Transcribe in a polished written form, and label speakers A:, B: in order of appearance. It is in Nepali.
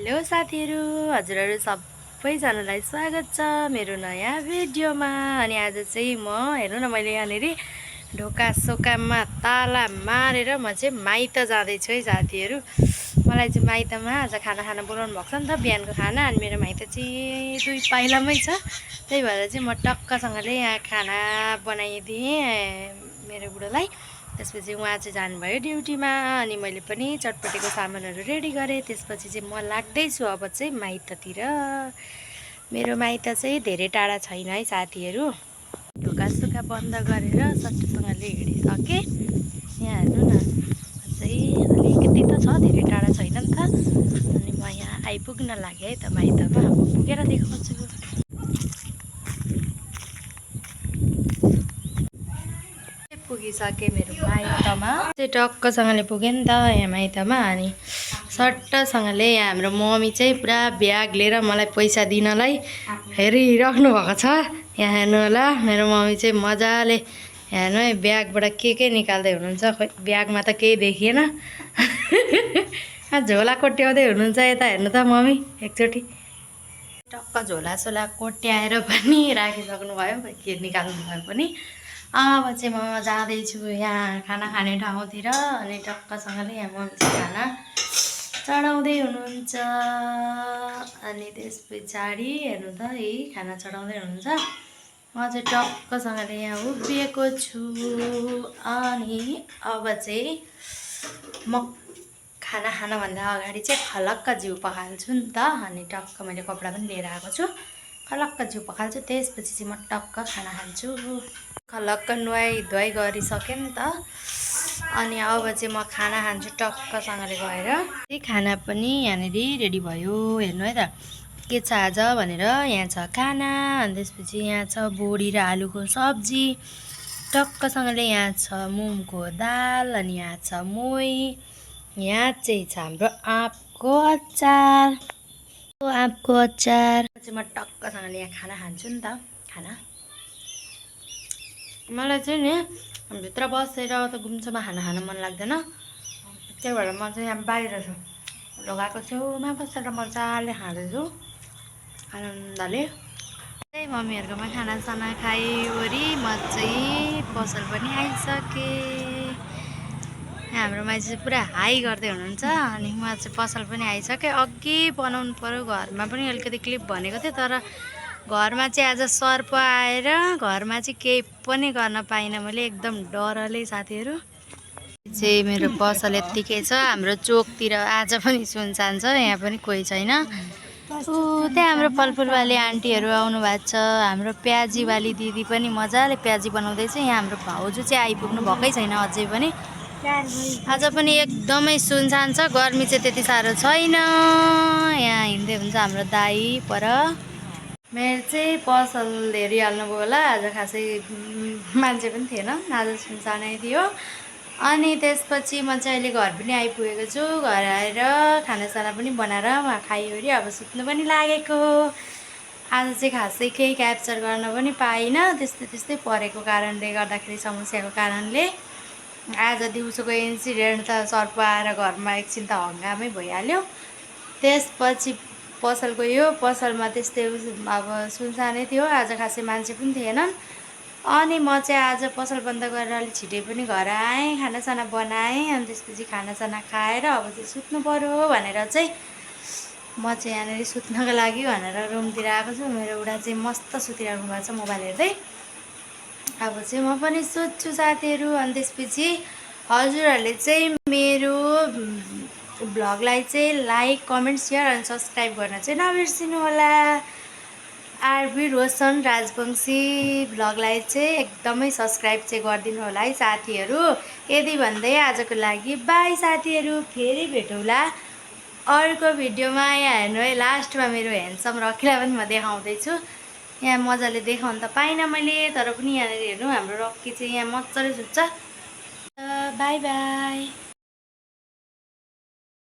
A: हेलो साथीहरु, हजुरहरु सबैजनालाई स्वागत छ मेरो नयाँ भिडियोमा। अनि आज चाहिँ म हेर्नु न, मैले यहाँनेरि ढोका सोकामा ताला मारेर म चाहिँ माइत जाँदै छु है साथीहरु। मलाई चाहिँ माइतमा आज खाना खान बोलाउनु भएको छ नि त, बिहानको खाना। अनि मेरो माइत चाहिँ 2 पाइलामै छ, त्यही भएर चाहिँ म टक्कसँगले यहाँ खाना बनाइदिएँ मेरो बुढोलाई। त्यसपछि उहाँ चाहिँ जानुभयो ड्युटीमा, अनि मैले पनि चटपटेको सामानहरू रेडी गरेँ। त्यसपछि चाहिँ म लाग्दैछु अब चाहिँ माइततिर। मेरो माइत चाहिँ धेरै टाढा छैन है साथीहरू। ढोका सुक्खा बन्द गरेर सट्टसँगले हिँडिसकेँ। यहाँ हेर्नु न, चाहिँ अलिकति त छ, धेरै टाढा छैन नि त। अनि म यहाँ आइपुग्न लागेँ है त माइतमा। अब पुगेर देखाउँछु। पुगिसकेँ मेरो माइतमा चाहिँ टक्कसँगले पुगेँ नि त यहाँ माइतमा। अनि सट्टसँगले यहाँ हाम्रो मम्मी चाहिँ पुरा ब्याग लिएर मलाई पैसा दिनलाई हेरिराख्नु भएको छ। यहाँ हेर्नु होला, मेरो मम्मी चाहिँ मजाले हेर्नु है ब्यागबाट के निकाल्दै हुनुहुन्छ। खोइ ब्यागमा त केही देखिएन। झोला कोट्याउँदै हुनुहुन्छ। यता हेर्नु त मम्मी एकचोटि। टक्क झोलासोला कोट्याएर पनि राखिसक्नु भयो, के निकाल्नु भयो पनि। अब चाहिँ म जाँदैछु यहाँ खाना खाने ठाउँतिर। अनि टक्कसँगले यहाँ मम्मी चाहिँ खाना चढाउँदै हुनुहुन्छ। अनि त्यस पछाडि हेर्नु त, है खाना चढाउँदै हुनुहुन्छ। म चाहिँ टक्कसँगले यहाँ उभिएको छु। अनि अब चाहिँ म खाना खानभन्दा अगाडि चाहिँ खलक्क जिउ पखाल्छु नि त। अनि टक्क मैले कपडा पनि लिएर आएको छु, खलक्क जिउ पखाल्छु। त्यसपछि चाहिँ म टक्क खाना खान्छु। खलक्क नुहाइ धुवाइ गरिसकेँ नि त। अनि अब चाहिँ म खाना खान्छु टक्कसँगले गएर। त्यही खाना पनि यहाँनिर रेडी भयो, हेर्नु है त के छ आज भनेर। यहाँ छ खाना, अनि त्यसपछि यहाँ छ बोडी र आलुको सब्जी। टक्कसँगले यहाँ छ मुङको दाल, अनि यहाँ छ मोही। यहाँ चाहिँ छ हाम्रो आँपको अचार। आँपको अचार चाहिँ म टक्कसँगले यहाँ खाना खान्छु नि त। खाना मलाई चाहिँ नि भित्र बसेर त गुम्सोमा खाना खान मन लाग्दैन, त्यही भएर म चाहिँ यहाँ बाहिर छु, ढोकाको छेउमा बसेर मजाले खाँदैछु आनन्दले। त्यही मम्मीहरूकोमा खानासाना खाइवरी म चाहिँ पसल पनि आइसकेँ। हाम्रो मान्छे चाहिँ पुरा हाई गर्दै हुनुहुन्छ। अनि म चाहिँ पसल पनि आइसकेँ। अघि बनाउनु पर्यो, घरमा पनि अलिकति क्लिप भनेको थिएँ, तर घरमा चाहिँ आज सर्प आएर घरमा चाहिँ केही पनि गर्न पाइनँ मैले, एकदम डरले साथीहरू। चाहिँ मेरो पसल यत्तिकै छ। हाम्रो चोकतिर आज पनि सुनसान छ, यहाँ पनि कोही छैन। त्यहाँ हाम्रो फलफुलवाली आन्टीहरू आउनु भएको छ। हाम्रो प्याजीवाली दिदी पनि मजाले प्याजी बनाउँदैछ। यहाँ हाम्रो भाउजू चाहिँ आइपुग्नु भएकै छैन अझै पनि। आज पनि एकदमै सुनसान छ, गर्मी चाहिँ त्यति साह्रो छैन। यहाँ हिँड्दै हुन्छ हाम्रो दाई पर। मेरो चाहिँ पसल हेरिहाल्नुभयो होला, आज खासै मान्छे पनि थिएन, आज सुनसानै थियो। अनि त्यसपछि म चाहिँ अहिले घर पनि आइपुगेको छु। घर आएर खानासाना पनि बनाएर खाइवरी अब सुत्नु पनि लागेको। आज चाहिँ खासै केही क्याप्चर गर्न पनि पाइनँ, त्यस्तै परेको कारणले गर्दाखेरि, समस्याको कारणले। आज दिउँसोको इन्सिडेन्ट त सर्प आएर घरमा एकछिन त हङ्गामै भइहाल्यो। त्यसपछि पसल गयो, पसलमा त्यस्तै अब सुनसानै थियो, आज खासै मान्छे पनि थिएनन्। अनि म चाहिँ आज पसल बन्द गरेर अलिक छिटै पनि घर आएँ, खानासाना बनाएँ। अनि त्यसपछि खानासाना खाएर अब चाहिँ सुत्नु पर्यो भनेर चाहिँ म चाहिँ यहाँनिर सुत्नको लागि भनेर रुमतिर आएको छु। मेरो बुढा चाहिँ मस्त सुतिराख्नु भएको छ मोबाइल हेर्दै। अब चाहिँ म पनि सुत्छु साथीहरू। अनि त्यसपछि हजुरहरूले चाहिँ मेरो भ्लगलाई चाहिँ लाइक, कमेन्ट, सेयर अनि सब्सक्राइब गर्न चाहिँ नबिर्सिनु होला। आरबी रोशन राजवंशी भ्लगलाई चाहिँ एकदमै सब्सक्राइब चाहिँ गरिदिनु होला है साथीहरू। यदि भन्दै आजको लागि बाई साथीहरू, फेरि भेटौँला अर्को भिडियोमा। यहाँ हेर्नु है, लास्टमा मेरो ह्यान्डसम रकीलाई पनि म देखाउँदैछु। यहाँ मजाले देखाउन त पाइनँ मैले, तर पनि यहाँनिर हेर्नु हाम्रो रकी चाहिँ यहाँ मजाले सुत्छ। By by.